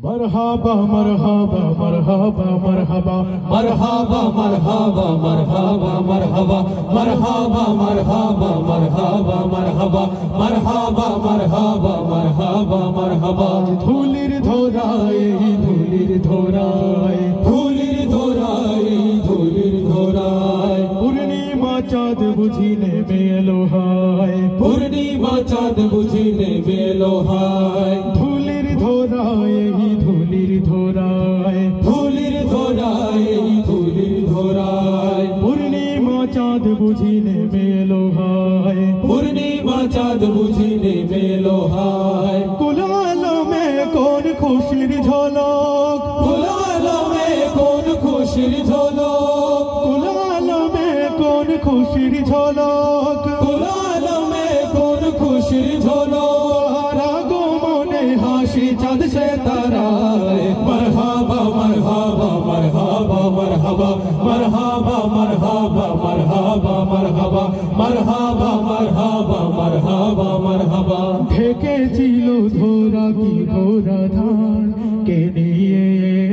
मरहबा मरहबा मरहबा मरहबा मरहबा मरहबा मरहबा मरहबा मरहबा मरहबा मरहबा मरहबा मरहबा मरहबा मरहबा मरहबा धूलिर धोराए धूलिर धोराए धूलिर धोराए धूलिर धोराए पूर्णिमा चाँद बुझिने मेलो हाय पूर्णिमा चाँद बुझिने मेलो हाय धूलिर धोराए धूलिर धोराए धूलिर धोराए धूलिर धोराए पूर्णिमा चाँद बुझिने मेलो हाय पूर्णिमा चाँद बुझिने मेलो हाय कुलालो में कौन खुशिर झलक कुलालो में कौन खुशिर झलक कुलालो में कौन खुशिर झलक कुलालो में कौन खुशिर झलक रागो मने हासि चाँद से ताराए मरहबा मरहबा मरहबा मरहबा मरहबा मरहबा मरहबा मरहबा मरहबा मरहबा मरहबा मरहबा ढेके चिलो धोरा की घोरा धान के निये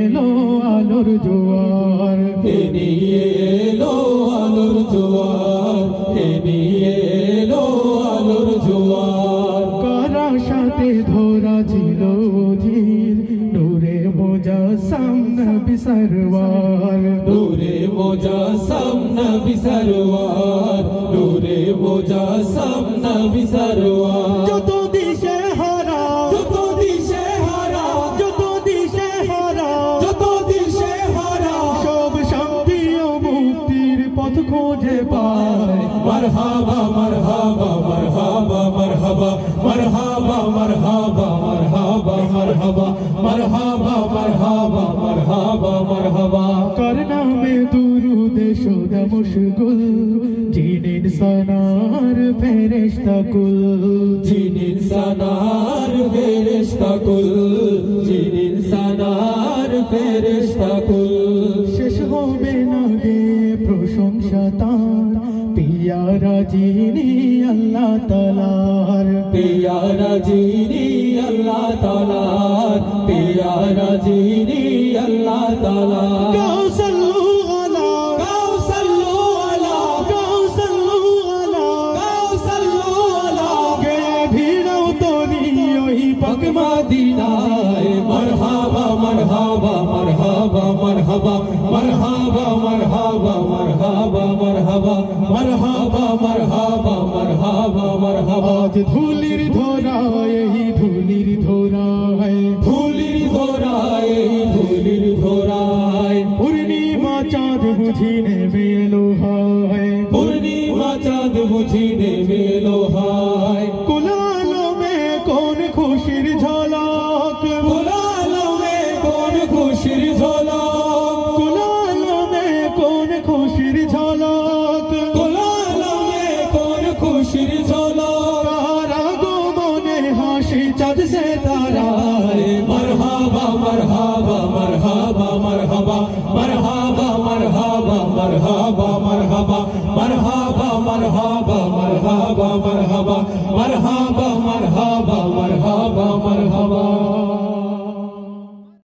एलो आलोर जोआर के निये एलो आलोर जोआर के निये एलो आलोर जोआर कारा साथे धोरा चिलो धीर नूरे मुजास्सम नबी सरवार नूरे मुजास्सम नबी सरवार नूरे मुजास्सम नबी सरवार যত দিশে হারা যত দিশে হারা যত দিশে হারা যত দিশে হারা সব শান্তি ও মুক্তির পথ খোঁজে পায় মারহাবা মারহাবা মারহাবা মারহাবা মারহাবা মারহাবা মারহাবা মারহাবা মারহাবা মারহাবা মারহাবা মারহাবা করনা মে দুরুদ শুদা মুশগুল জিনিন সানার ফেরেশতা কুল জিনিন সানার ফেরেশতা কুল জিনিন সানার ফেরেশতা কুল শেষ হবে না গে প্রশংসা তার পিয়ারা যিনি আল্লাহ তাআলার পিয়ারা যিনি আল্লাহ তাআলার পিয়ারা যিনি আল্লাহ তাআলার কাউসাল্লু আলা কাউসাল্লু আলা কাউসাল্লু আলা কাউসাল্লু আলা গে ভিড়াও তোরি ওই পাক মদিনায় মারহাবা মারহাবা মারহাবা মারহাবা মারহাবা মারহাবা মারহাবা মারহাবা মারহাবা মারহাবা মারহাবা মারহাবা ধুলির ধোরায় ধুলির ধোরায় ধুলির ধোরায় ধুলির ধোরায় পূর্ণিমা চাঁদ বুঝিনে মেলো হায় পূর্ণিমা চাঁদ বুঝিনে মেলো হায় কুলালো মে কোন খুশির ঝলক কুলালো মে কোন খুশির ঝলক কুলালো মে কোন খুশির ঝলক কুলালো মে কোন খুশির ঝলক রাগো মনে হাসি চাঁদ সে তারায় মারহাবা মারহাবা মারহাবা মারহাবা মারহাবা মারহাবা মারহাবা